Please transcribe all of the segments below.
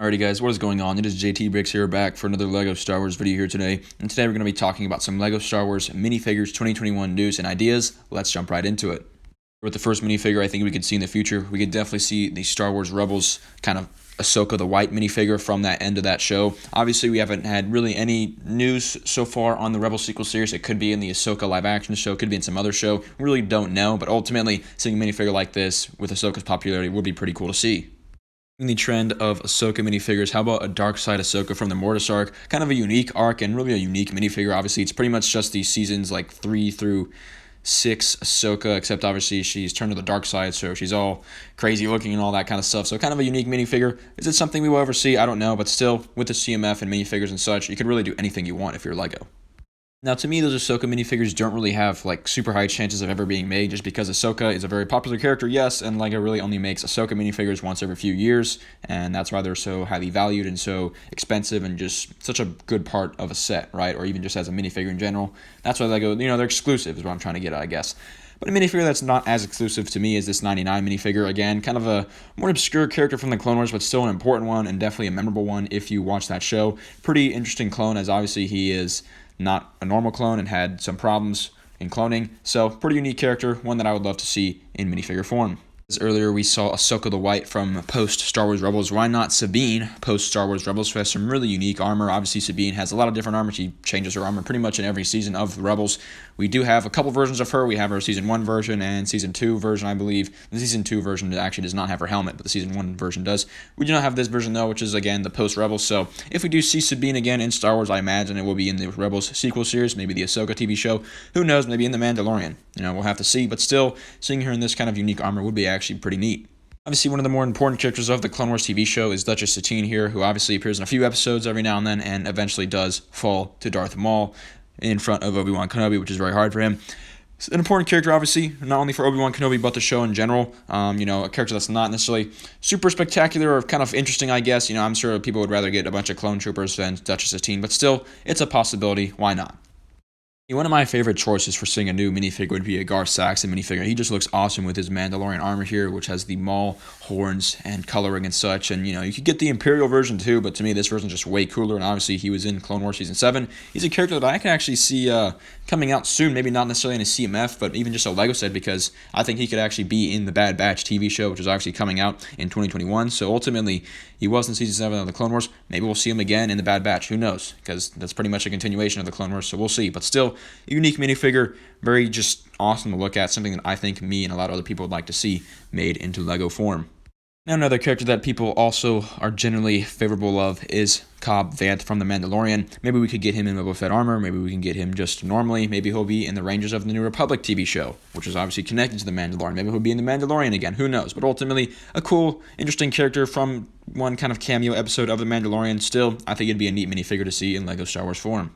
Alrighty guys, what is going on? It is JT Bricks here, back for another LEGO Star Wars video here today. And today we're going to be talking about some LEGO Star Wars minifigures 2021 news and ideas. Let's jump right into it. With the first minifigure I think we could see in the future, we could definitely see the Star Wars Rebels kind of Ahsoka the White minifigure from that end of that show. Obviously we haven't had really any news so far on the Rebel sequel series. It could be in the Ahsoka live action show, could be in some other show. We really don't know, but ultimately seeing a minifigure like this with Ahsoka's popularity would be pretty cool to see. In the trend of Ahsoka minifigures, how about a dark side Ahsoka from the Mortar arc? Kind of a unique arc and really a unique minifigure. Obviously, it's pretty much just the seasons like 3 through 6 Ahsoka, except obviously she's turned to the dark side, so she's all crazy looking and all that kind of stuff. So kind of a unique minifigure. Is it something we will ever see? I don't know, but still, with the CMF and minifigures and such, you can really do anything you want if you're LEGO. Now, to me, those Ahsoka minifigures don't really have, like, super high chances of ever being made, just because Ahsoka is a very popular character, yes, and LEGO really only makes Ahsoka minifigures once every few years, and that's why they're so highly valued and so expensive and just such a good part of a set, right? Or even just as a minifigure in general. That's why LEGO, they're exclusive is what I'm trying to get at, I guess. But a minifigure that's not as exclusive to me is this 99 minifigure. Again, kind of a more obscure character from the Clone Wars, but still an important one and definitely a memorable one if you watch that show. Pretty interesting clone, as obviously he is not a normal clone and had some problems in cloning. So, pretty unique character, one that I would love to see in minifigure form. As earlier we saw Ahsoka the White from post-Star Wars Rebels. Why not Sabine post-Star Wars Rebels, who has some really unique armor? Obviously Sabine has a lot of different armor. She changes her armor pretty much in every season of the Rebels. We do have a couple versions of her. We have her Season 1 version and Season 2 version, I believe. The Season 2 version actually does not have her helmet, but the Season 1 version does. We do not have this version, though, which is, again, the post-Rebels. So if we do see Sabine again in Star Wars, I imagine it will be in the Rebels sequel series, maybe the Ahsoka TV show. Who knows? Maybe in The Mandalorian. We'll have to see. But still, seeing her in this kind of unique armor would be actually pretty neat. Obviously, one of the more important characters of the Clone Wars TV show is Duchess Satine here, who obviously appears in a few episodes every now and then and eventually does fall to Darth Maul in front of Obi-Wan Kenobi, which is very hard for him. It's an important character, obviously, not only for Obi-Wan Kenobi, but the show in general. A character that's not necessarily super spectacular or kind of interesting, I guess. I'm sure people would rather get a bunch of clone troopers than Duchess Satine, but still, it's a possibility. Why not? One of my favorite choices for seeing a new minifigure would be a Gar Saxon minifigure. He just looks awesome with his Mandalorian armor here, which has the Maul horns and coloring and such. And, you could get the Imperial version too, but to me, this version is just way cooler. And obviously, he was in Clone Wars Season 7. He's a character that I can actually see coming out soon. Maybe not necessarily in a CMF, but even just a LEGO set, because I think he could actually be in the Bad Batch TV show, which is actually coming out in 2021. So ultimately, he was in Season 7 of the Clone Wars. Maybe we'll see him again in the Bad Batch. Who knows? Because that's pretty much a continuation of the Clone Wars, so we'll see. But still, unique minifigure, very just awesome to look at, something that I think me and a lot of other people would like to see made into LEGO form. Now, another character that people also are generally favorable of is Cobb Vanth from The Mandalorian. Maybe we could get him in Boba Fett armor, maybe we can get him just normally, maybe he'll be in the Rangers of the New Republic TV show, which is obviously connected to The Mandalorian. Maybe he'll be in The Mandalorian again, who knows? But ultimately, a cool, interesting character from one kind of cameo episode of The Mandalorian. Still, I think it'd be a neat minifigure to see in LEGO Star Wars form.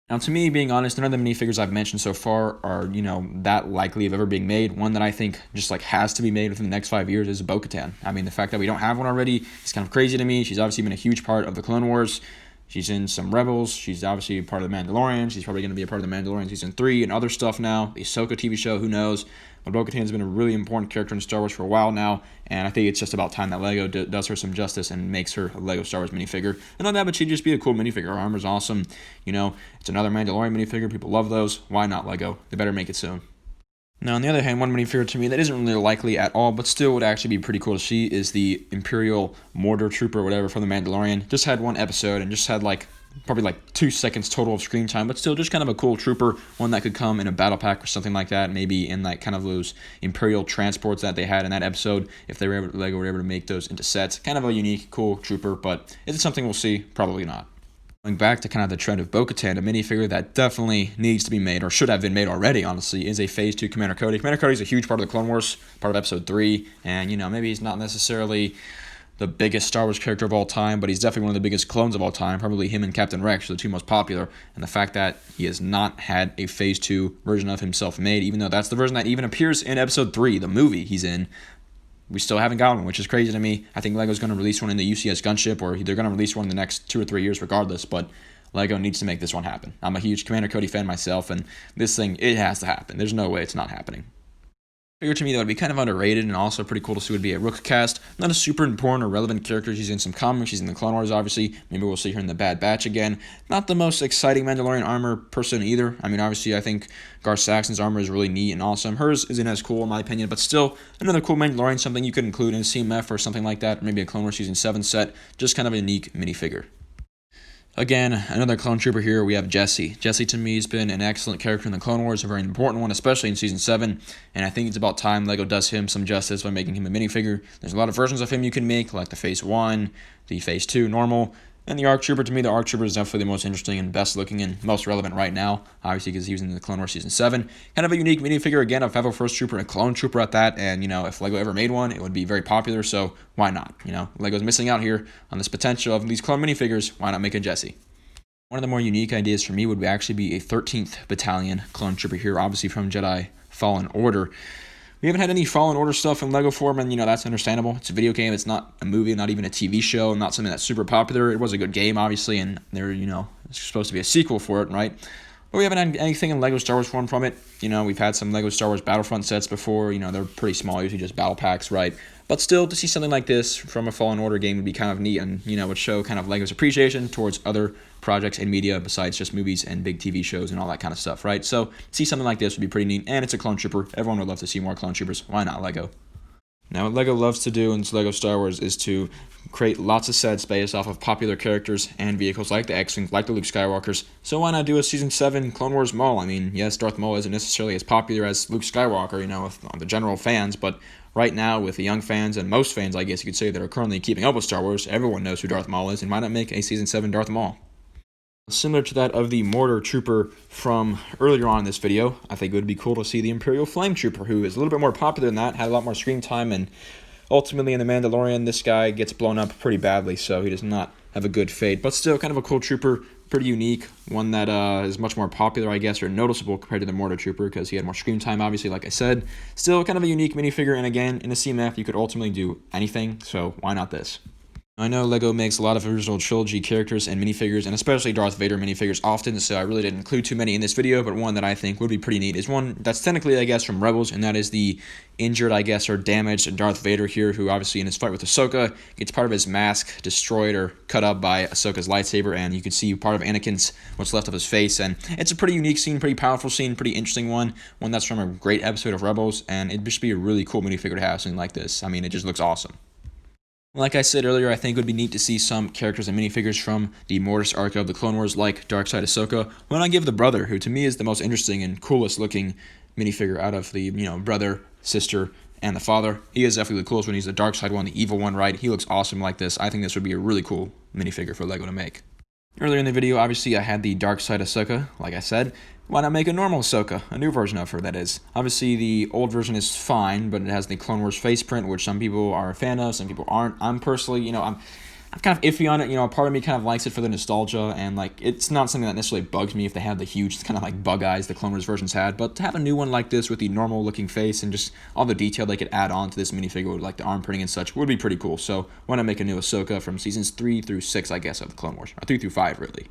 Now, to me, being honest, none of the minifigures I've mentioned so far are, that likely of ever being made. One that I think just, has to be made within the next 5 years is Bo-Katan. I mean, the fact that we don't have one already is kind of crazy to me. She's obviously been a huge part of the Clone Wars. She's in some Rebels. She's obviously a part of The Mandalorian. She's probably going to be a part of The Mandalorian Season 3 and other stuff now. The Ahsoka TV show, who knows? But Bo-Katan's been a really important character in Star Wars for a while now, and I think it's just about time that LEGO does her some justice and makes her a LEGO Star Wars minifigure. And not that, but she'd just be a cool minifigure. Her armor's awesome. It's another Mandalorian minifigure. People love those. Why not LEGO? They better make it soon. Now, on the other hand, one minifigure to me that isn't really likely at all, but still would actually be pretty cool to see is the Imperial Mortar Trooper or whatever from The Mandalorian. Just had one episode and just had probably 2 seconds total of screen time, but still just kind of a cool trooper, one that could come in a battle pack or something like that, maybe in kind of those Imperial transports that they had in that episode, if LEGO were able to make those into sets. Kind of a unique, cool trooper, but is it something we'll see? Probably not. Going back to kind of the trend of Bo-Katan, a minifigure that definitely needs to be made, or should have been made already, honestly, is a Phase 2 Commander Cody. Commander Cody is a huge part of the Clone Wars, part of Episode 3, and, maybe he's not necessarily the biggest Star Wars character of all time, but he's definitely one of the biggest clones of all time. Probably him and Captain Rex are the two most popular, and the fact that he has not had a Phase 2 version of himself made, even though that's the version that even appears in Episode 3, the movie he's in, we still haven't got one, which is crazy to me. I think LEGO's going to release one in the UCS gunship, or they're going to release one in the next 2 or 3 years regardless, but LEGO needs to make this one happen. I'm a huge Commander Cody fan myself, and this thing, it has to happen. There's no way it's not happening. Figure to me that would be kind of underrated and also pretty cool to see would be a Rook cast. Not a super important or relevant character. She's in some comics. She's in the Clone Wars, obviously. Maybe we'll see her in the Bad Batch again. Not the most exciting Mandalorian armor person either. I mean, obviously, I think Gar Saxon's armor is really neat and awesome. Hers isn't as cool in my opinion, but still another cool Mandalorian, something you could include in a CMF or something like that. Or maybe a Clone Wars Season 7 set. Just kind of a unique minifigure. Again, another clone trooper here, we have Jesse. Jesse to me has been an excellent character in the Clone Wars, a very important one, especially in Season 7, and I think it's about time LEGO does him some justice by making him a minifigure. There's a lot of versions of him you can make, like the Phase 1, the Phase 2 normal, and the ARC Trooper. To me, the ARC Trooper is definitely the most interesting and best looking and most relevant right now, obviously because he was in the Clone Wars Season 7. Kind of a unique minifigure, again, a 501st Trooper, a clone trooper at that, and, if LEGO ever made one, it would be very popular, so why not? LEGO's missing out here on this potential of these clone minifigures, why not make a Jesse? One of the more unique ideas for me would actually be a 13th Battalion clone trooper here, obviously from Jedi Fallen Order. We haven't had any Fallen Order stuff in LEGO form, and, that's understandable. It's a video game. It's not a movie, not even a TV show, not something that's super popular. It was a good game, obviously, and it's supposed to be a sequel for it, right? But we haven't had anything in LEGO Star Wars form from it. We've had some LEGO Star Wars Battlefront sets before. They're pretty small, usually just battle packs, right? But still, to see something like this from a Fallen Order game would be kind of neat and, would show kind of LEGO's appreciation towards other projects and media besides just movies and big TV shows and all that kind of stuff, right? So, see something like this would be pretty neat, and it's a clone trooper. Everyone would love to see more clone troopers. Why not LEGO? Now, what LEGO loves to do in LEGO Star Wars is to create lots of sets based off of popular characters and vehicles like the X-Wing, like the Luke Skywalkers. So why not do a Season 7 Clone Wars Maul? I mean, yes, Darth Maul isn't necessarily as popular as Luke Skywalker, with the general fans, but right now, with the young fans and most fans, I guess you could say, that are currently keeping up with Star Wars, everyone knows who Darth Maul is, and why not make a Season 7 Darth Maul? Similar to that of the Mortar Trooper from earlier on in this video, I think it would be cool to see the Imperial Flame Trooper, who is a little bit more popular than that, had a lot more screen time, and ultimately in The Mandalorian, this guy gets blown up pretty badly, so he does not have a good fate. But still, kind of a cool trooper, pretty unique, one that is much more popular, I guess, or noticeable compared to the Mortar Trooper, because he had more screen time, obviously, like I said. Still, kind of a unique minifigure, and again, in a CMF, you could ultimately do anything, so why not this? I know LEGO makes a lot of original trilogy characters and minifigures, and especially Darth Vader minifigures often, so I really didn't include too many in this video, but one that I think would be pretty neat is one that's technically, I guess, from Rebels, and that is the injured, I guess, or damaged Darth Vader here, who obviously in his fight with Ahsoka gets part of his mask destroyed or cut up by Ahsoka's lightsaber, and you can see part of Anakin's, what's left of his face, and it's a pretty unique scene, pretty powerful scene, pretty interesting one that's from a great episode of Rebels, and it'd just be a really cool minifigure to have something like this. I mean, it just looks awesome. Like I said earlier, I think it would be neat to see some characters and minifigures from the Mortar arc of the Clone Wars, like Darkseid Ahsoka. Why not give the brother, who to me is the most interesting and coolest looking minifigure out of the brother, sister, and the father. He is definitely the coolest one. He's the Darkseid one, the evil one, right? He looks awesome like this. I think this would be a really cool minifigure for LEGO to make. Earlier in the video, obviously, I had the Darkseid Ahsoka, like I said. Why not make a normal Ahsoka? A new version of her, that is. Obviously, the old version is fine, but it has the Clone Wars face print, which some people are a fan of, some people aren't. I'm personally, I'm kind of iffy on it. Part of me kind of likes it for the nostalgia, and, it's not something that necessarily bugs me if they have the huge kind of, bug eyes the Clone Wars versions had, but to have a new one like this with the normal-looking face and just all the detail they could add on to this minifigure, like the arm printing and such, would be pretty cool. So, why not make a new Ahsoka from Seasons 3 through 6, I guess, of the Clone Wars, or 3 through 5, really.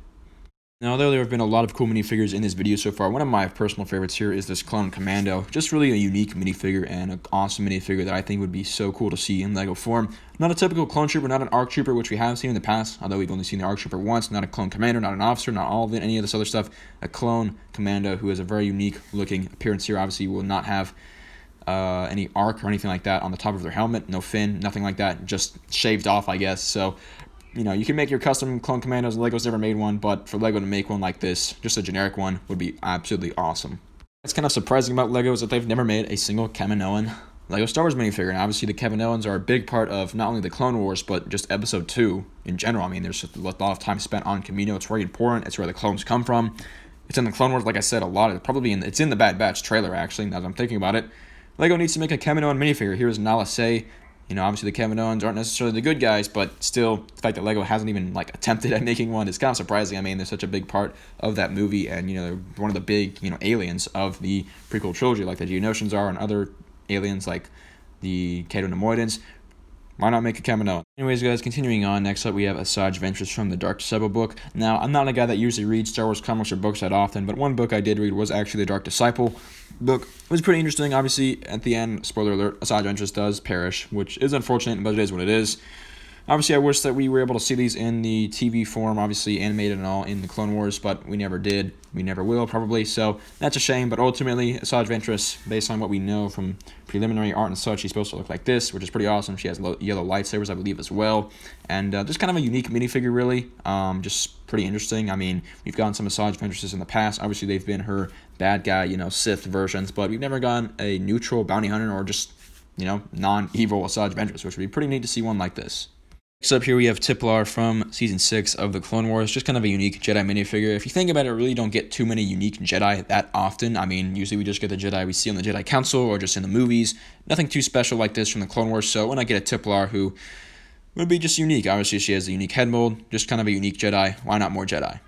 Now, although there have been a lot of cool minifigures in this video so far, one of my personal favorites here is this clone Commando. Just really a unique minifigure and an awesome minifigure that I think would be so cool to see in LEGO form. Not a typical clone trooper, not an ARC trooper, which we have seen in the past, although we've only seen the ARC trooper once. Not a clone commander, not an officer, not all of it, any of this other stuff. A clone Commando who has a very unique looking appearance here. Obviously, will not have any arc or anything like that on the top of their helmet. No fin, nothing like that. Just shaved off, I guess. So, you can make your custom clone Commandos. LEGO's never made one, but for LEGO to make one like this, just a generic one, would be absolutely awesome. What's kind of surprising about LEGO is that they've never made a single Kaminoan LEGO Star Wars minifigure, and obviously the Kaminoans are a big part of not only the Clone Wars, but just Episode 2 in general. I mean, there's a lot of time spent on Kamino. It's very important. It's where the clones come from. It's in the Clone Wars, like I said, a lot. It's in the Bad Batch trailer, actually, now that I'm thinking about it. LEGO needs to make a Kaminoan minifigure. Here's Nala Se. Obviously the Kaminoans aren't necessarily the good guys, but still, the fact that LEGO hasn't even, attempted at making one is kind of surprising. I mean, they're such a big part of that movie, and, they're one of the big, aliens of the prequel trilogy, like the Geonosians are, and other aliens like the Cato Nemoidans. Why not make a Commando? Anyways, guys, continuing on, next up we have Asajj Ventress from the Dark Disciple book. Now, I'm not a guy that usually reads Star Wars comics or books that often, but one book I did read was actually the Dark Disciple book. It was pretty interesting. Obviously, at the end, spoiler alert, Asajj Ventress does perish, which is unfortunate, but it is what it is. Obviously, I wish that we were able to see these in the TV form, obviously animated and all in the Clone Wars, but we never did. We never will, probably, so that's a shame. But ultimately, Asajj Ventress, based on what we know from preliminary art and such, she's supposed to look like this, which is pretty awesome. She has yellow lightsabers, I believe, as well. And just kind of a unique minifigure, really. Just pretty interesting. I mean, we've gotten some Asajj Ventress in the past. Obviously, they've been her bad guy, Sith versions, but we've never gotten a neutral bounty hunter or just, non-evil Asajj Ventress, which would be pretty neat to see one like this. Next up here we have Tiplar from Season 6 of the Clone Wars, just kind of a unique Jedi minifigure. If you think about it, we really don't get too many unique Jedi that often. I mean, usually we just get the Jedi we see on the Jedi Council or just in the movies. Nothing too special like this from the Clone Wars, so when I get a Tiplar who would be just unique, obviously she has a unique head mold, just kind of a unique Jedi. Why not more Jedi?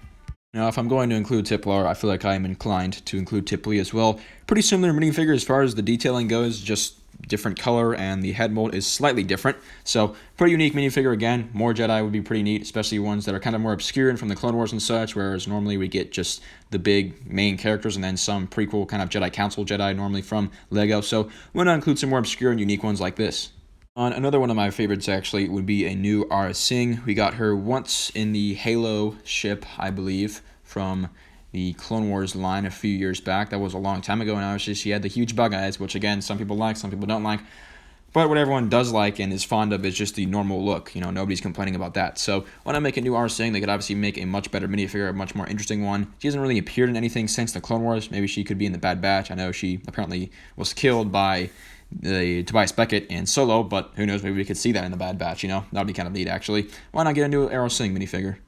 Now, if I'm going to include Tiplar, I feel like I am inclined to include Tipli as well. Pretty similar minifigure as far as the detailing goes, just different color, and the head mold is slightly different. So, pretty unique minifigure again. More Jedi would be pretty neat, especially ones that are kind of more obscure and from the Clone Wars and such, whereas normally we get just the big main characters and then some prequel kind of Jedi Council Jedi normally from Lego. So, why not include some more obscure and unique ones like this? Another one of my favorites actually would be a new Rsing. We got her once in the Halo ship, I believe, from the Clone Wars line a few years back. That was a long time ago, and obviously she had the huge bug eyes, which again, some people like, some people don't like. But what everyone does like and is fond of is just the normal look. Nobody's complaining about that. So why not make a new Rsing? They could obviously make a much better minifigure, a much more interesting one. She hasn't really appeared in anything since the Clone Wars. Maybe she could be in the Bad Batch. I know she apparently was killed by the Tobias Beckett in Solo, but who knows, maybe we could see that in the Bad Batch, That'd be kind of neat, actually. Why not get a new Rsing minifigure?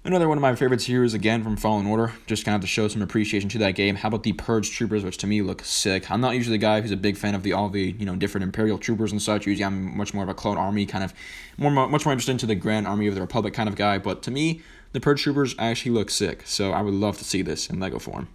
Another one of my favorites here is again from Fallen Order, just kind of to show some appreciation to that game. How about the Purge Troopers, which to me look sick. I'm not usually the guy who's a big fan of all the different Imperial troopers and such. Usually I'm much more of a clone army kind of, much more interested into the Grand Army of the Republic kind of guy. But to me, the Purge Troopers actually look sick, so I would love to see this in Lego form.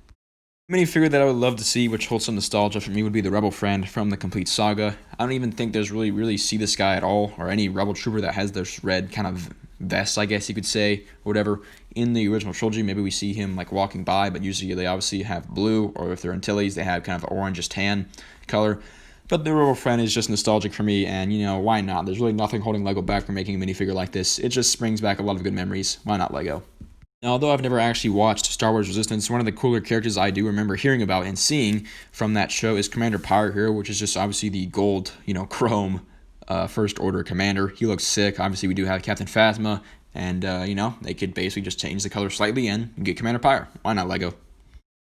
Minifigure that I would love to see, which holds some nostalgia for me, would be the Rebel Friend from the Complete Saga. I don't even think there's really see this guy at all, or any Rebel Trooper that has this red kind of vest, I guess you could say, or whatever. In the original trilogy, maybe we see him like walking by, but usually they obviously have blue, or if they're Antilles, they have kind of orange, tan color. But the Rebel Friend is just nostalgic for me, and why not? There's really nothing holding Lego back from making a minifigure like this. It just brings back a lot of good memories. Why not Lego? Now, although I've never actually watched Star Wars Resistance, one of the cooler characters I do remember hearing about and seeing from that show is Commander Pyre here, which is just obviously the gold, chrome First Order commander. He looks sick. Obviously, we do have Captain Phasma, and, they could basically just change the color slightly and get Commander Pyre. Why not Lego?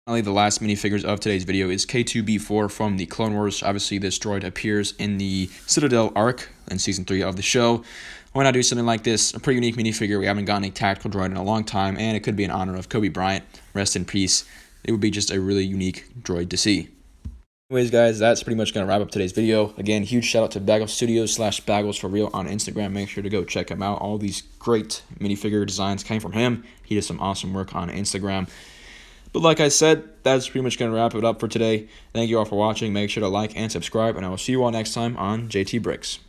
Finally, the last minifigures of today's video is K2B4 from the Clone Wars. Obviously, this droid appears in the Citadel arc in Season 3 of the show. Why not do something like this? A pretty unique minifigure. We haven't gotten a tactical droid in a long time, and it could be in honor of Kobe Bryant. Rest in peace. It would be just a really unique droid to see. Anyways, guys, that's pretty much going to wrap up today's video. Again, huge shout out to Bagel Studios /Bagels for Real on Instagram. Make sure to go check him out. All these great minifigure designs came from him. He does some awesome work on Instagram. But like I said, that's pretty much going to wrap it up for today. Thank you all for watching. Make sure to like and subscribe, and I will see you all next time on JT Bricks.